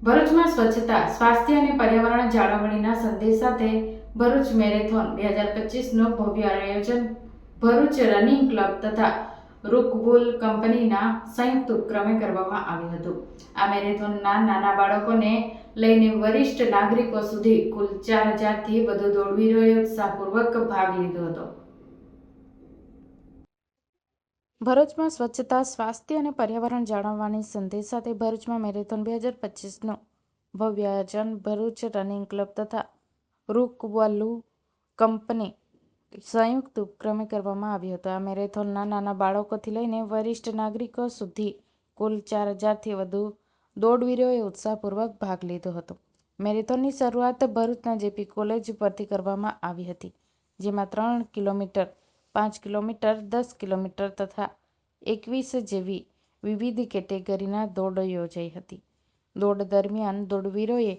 ભરૂચમાં સ્વચ્છતા, સ્વાસ્થ્ય અને પર્યાવરણ જાળવણીના સંદેશ સાથે ભરૂચ મેરેથોન 2025નું ભવ્ય આયોજન ભરૂચ રનિંગ ક્લબ તથા રૂકવુલ કંપનીના સંયુક્ત ઉપક્રમે કરવામાં આવ્યું હતું। આ મેરેથોનના નાના બાળકોને લઈને વરિષ્ઠ નાગરિકો સુધી કુલ 4000થી વધુ દોડવીરોએ ઉત્સાહપૂર્વક ભાગ લીધો હતો। ભરૂચમાં સ્વચ્છતા, સ્વાસ્થ્ય અને પર્યાવરણ જાળવવાની સંદેશ સાથે ભરૂચમાં મેરેથોન 2025નું ભવ્ય આયોજન ભરૂચ રનિંગ ક્લબ તથા રૂકવલુ કંપની સંયુક્ત ઉપક્રમે કરવામાં આવ્યું હતું। આ મેરેથોનના નાના બાળકોથી લઈને વરિષ્ઠ નાગરિકો સુધી કુલ 4000થી વધુ દોડવીરોએ ઉત્સાહપૂર્વક ભાગ લીધો હતો। મેરેથોનની શરૂઆત ભરૂચના જેપી કોલેજ પરથી કરવામાં આવી હતી, જેમાં 3 કિલોમીટર, 5 કિલોમીટર, 10 કિલોમીટર તથા 21 જેવી વિવિધ કેટેગરીના દોડ યોજાઈ હતી। દોડ દરમિયાન દોડવીરોએ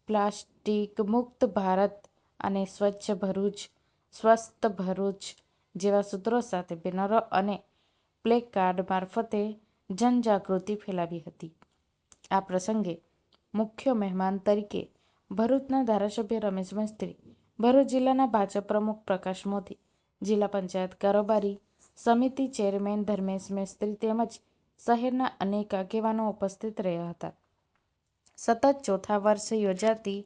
પ્લાસ્ટિક મુક્ત ભારત અને સ્વચ્છ ભરૂચ, સ્વસ્થ ભરૂચ જેવા સૂત્રો સાથે બેનરો અને પ્લેકાર્ડ મારફતે જનજાગૃતિ ફેલાવી હતી। આ પ્રસંગે મુખ્ય મહેમાન તરીકે ભરૂચના ધારાસભ્ય રમેશ મિસ્ત્રી, ભરૂચ જિલ્લાના ભાજપ પ્રમુખ પ્રકાશ મોદી, જિલ્લા પંચાયત કારોબારી સમિતિ ચેરમેન ધર્મેશ મિસ્ત્રી તેમજ શહેરના અનેક આગેવાનો ઉપસ્થિત રહ્યા હતા। સતત ચોથા વર્ષે યોજાતી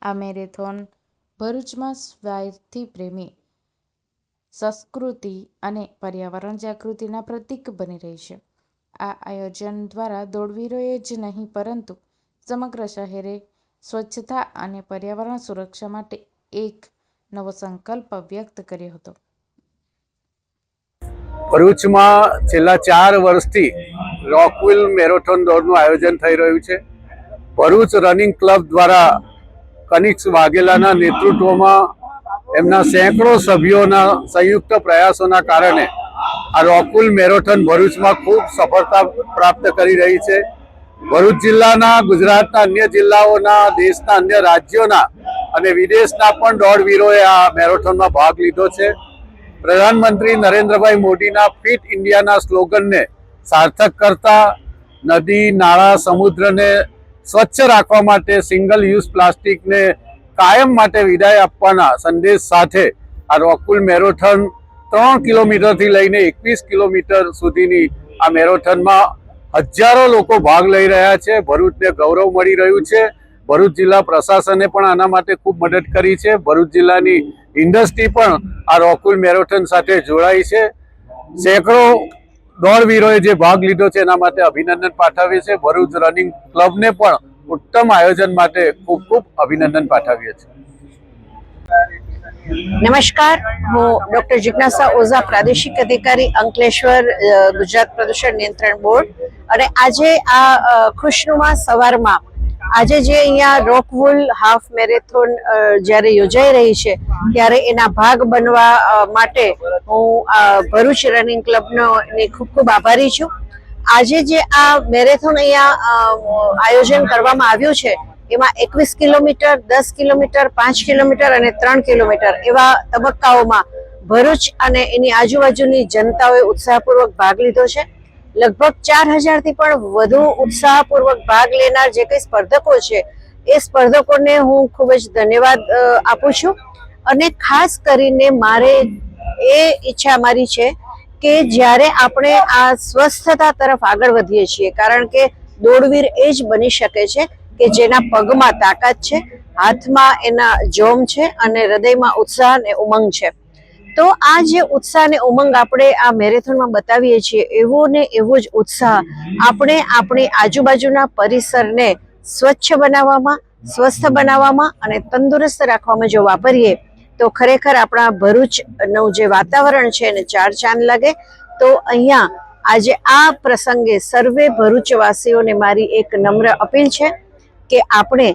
આ મેરેથોન ભરૂચમાં સ્વાસ્થ્ય પ્રેમી, સંસ્કૃતિ અને પર્યાવરણ જાગૃતિના પ્રતીક બની રહી છે। આ આયોજન દ્વારા દોડવીરોએ જ નહીં પરંતુ સમગ્ર શહેરે સ્વચ્છતા અને પર્યાવરણ સુરક્ષા માટે એક નવો સંકલ્પ વ્યક્ત કર્યો હતો। ભરૂચમાં છેલ્લા 4 વર્ષથી રોકવિલ મેરેથોન દોડનું આયોજન થઈ રહ્યું છે। ભરૂચ રનિંગ ક્લબ દ્વારા કનિષ્ક વાઘેલાના નેતૃત્વમાં એમના સેંકડો સભ્યોના સંયુક્ત પ્રયાસોના કારણે આ રોકવિલ મેરેથોન ભરૂચમાં ખૂબ સફળતા પ્રાપ્ત કરી રહી છે। ભરૂચ જિલ્લાના, ગુજરાતના અન્ય જિલ્લાઓના, દેશના અન્ય રાજ્યોના અને વિદેશના પણ દોડવીરોએ આ મેરેથોનમાં ભાગ લીધો છે। પ્રધાનમંત્રી નરેન્દ્રભાઈ મોદીના ફિટ ઇન્ડિયાના સ્લોગનને સાર્થક કરતા નદી, નાળા, સમુદ્રને સ્વચ્છ રાખવા માટે, સિંગલ યુઝ પ્લાસ્ટિકને કાયમ માટે વિદાય આપવાના સંદેશ સાથે આ રોકવિલ મેરેથોન 3 કિલોમીટરથી લઈને 21 કિલોમીટર સુધીની આ મેરેથોનમાં હજારો લોકો ભાગ લઈ રહ્યા છે। ભરૂચને ગૌરવ મળી રહ્યું છે। ભરૂચ જિલ્લા પ્રશાસને પણ આના માટે ખૂબ મદદ કરી છે। ભરૂચ જિલ્લાની ઇન્ડસ્ટ્રી પણ આ રોકવિલ મેરેથોન સાથે જોડાઈ છે। સેંકડો દોડવીરોએ જે ભાગ લીધો છે એના માટે અભિનંદન પાઠવીએ છીએ। ભરૂચ રનિંગ ક્લબને પણ ઉત્તમ આયોજન માટે ખૂબ ખૂબ અભિનંદન પાઠવીએ છીએ। નમસ્કાર, હું ડોક્ટર જિજ્ઞાસા ઓઝા, પ્રાદેશિક અધિકારી અંકલેશ્વર, ગુજરાત પ્રદૂષણ નિયંત્રણ બોર્ડ। અને આજે આ ખુશનુમા સવારમાં આજે જે અહીંયા રોકવુલ હાફ મેરેથોન જ્યારે યોજાઈ રહી છે ત્યારે એના ભાગ બનવા માટે હું ભરૂચ રનિંગ ક્લબનો ખૂબ ખૂબ આભારી છું। આજે જે આ મેરેથોન અહીંયા આયોજન કરવામાં આવ્યું છે એમાં 21 કિલોમીટર, 10 કિલોમીટર, 5 કિલોમીટર અને 3 કિલોમીટર એવા તબક્કાઓમાં ભરૂચ અને એની આજુબાજુની જનતાઓએ ઉત્સાહપૂર્વક ભાગ લીધો છે। લગભગ 4000થી પણ વધુ ઉત્સાહપૂર્વક ભાગ લેનાર જે કંઈ સ્પર્ધકો છે એ સ્પર્ધકોને હું ખૂબ જ ધન્યવાદ આપું છું। અને ખાસ કરીને મારે એ ઈચ્છા મારી છે કે જ્યારે આપણે આ સ્વસ્થતા તરફ આગળ વધીએ છીએ, કારણ કે દોડવીર એ જ બની શકે છે કે જેના પગમાં તાકાત છે, હાથમાં એના જોમ છે અને હૃદયમાં ઉત્સાહ અને ઉમંગ છે। તો આ જે ઉત્સાહ અને ઉમંગ આપણે આ મેરેથોનમાં બતાવીએ છીએ, એવો ને એવો જ ઉત્સાહ આપણે આપણી આજુબાજુના પરિસરને સ્વચ્છ બનાવવામાં, સ્વસ્થ બનાવવામાં અને તંદુરસ્ત રાખવામાં જો વાપરીએ તો ખરેખર આપણા ભરૂચનું જે વાતાવરણ છે એને 4 ચાંદ લાગે। તો અહીંયા આજે આ પ્રસંગે સર્વે ભરૂચવાસીઓને મારી એક નમ્ર અપીલ છે કે આપણે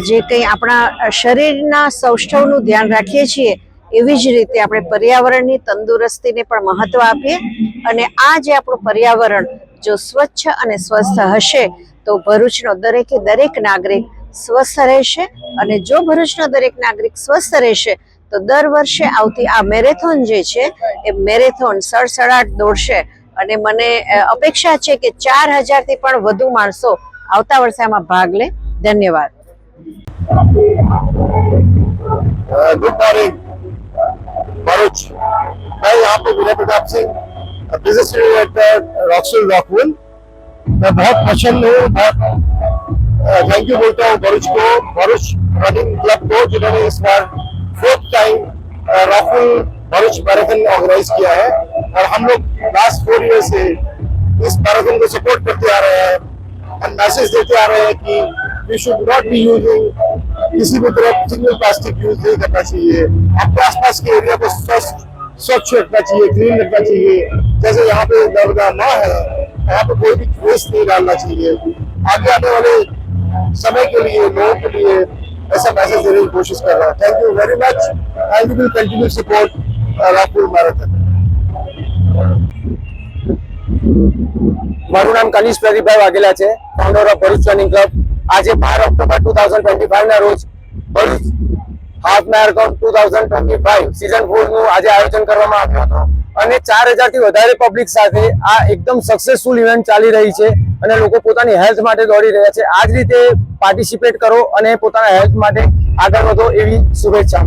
જે કંઈ આપણા શરીરના સૌષ્ઠવનું ધ્યાન રાખીએ છીએ એવી જ રીતે આપણે પર્યાવરણની તંદુરસ્તીને પણ મહત્વ આપીએ। અને આ જે આપણું પર્યાવરણ જો સ્વચ્છ અને સ્વસ્થ હશે તો ભરૂચનો દરેકે દરેક નાગરિક સ્વસ્થ રહેશે। અને જો ભરૂચનો દરેક નાગરિક સ્વસ્થ રહેશે તો દર વર્ષે આવતી આ મેરેથોન જે છે એ મેરેથોન સડસડાટ દોડશે। અને મને અપેક્ષા છે કે 4000થી પણ વધુ માણસો આવતા વર્ષે આમાં ભાગ લે। ધન્યવાદ. Good morning Bharuch. मैं यहाँ पे विनय प्रताप सिंह, बिजनेस डायरेक्टर रॉक्सविल रॉकविल. मैं बहुत प्रसन्न हूँ, बहुत थैंक यू बोलता हूँ भरूच को, भरूच रनिंग क्लब को, जिन्होंने इस बार 4th time Rockwill Bharuch marathon organize किया है. और हम लोग लास्ट 4 ईयर से इस मैराथन को सपोर्ट करते आ रहे हैं और मैसेज देते आ रहे हैं कि we should not be using, किसी भी तरह सिंगल प्लास्टिक यूज नहीं करना चाहिए. अपने आसपास के एरिया को स्वच्छ रखना चाहिए, क्लीन रखना चाहिए. जैसे यहाँ पे नर्मदा माँ है, यहाँ पे कोई भी वेस्ट नहीं डालना चाहिए. आगे आने वाले समय के लिए, लोगों के लिए ऐसा मैसेज देने की कोशिश कर रहा है. Thank you very much and we will continue support Rockwill marathon. મારું નામ કનિષ પ્રદીપભાઈ વાઘેલા છે, founder of Bharuch running club. આજે 12 ઓક્ટોબર 2025 ના રોજ ભરૂચ હાફ મેરેથોન 2025 સીઝન 4 નું આજે આયોજન કરવામાં આવ્યું હતું અને 4000 થી વધારે પબ્લિક સાથે આ એકદમ સક્સેસફુલ ઇવેન્ટ ચાલી રહી છે અને લોકો પોતાની હેલ્થ માટે દોડી રહ્યા છે. આ જ રીતે પાર્ટિસિપેટ કરો અને પોતાના હેલ્થ માટે આગળ વધો એવી શુભેચ્છા.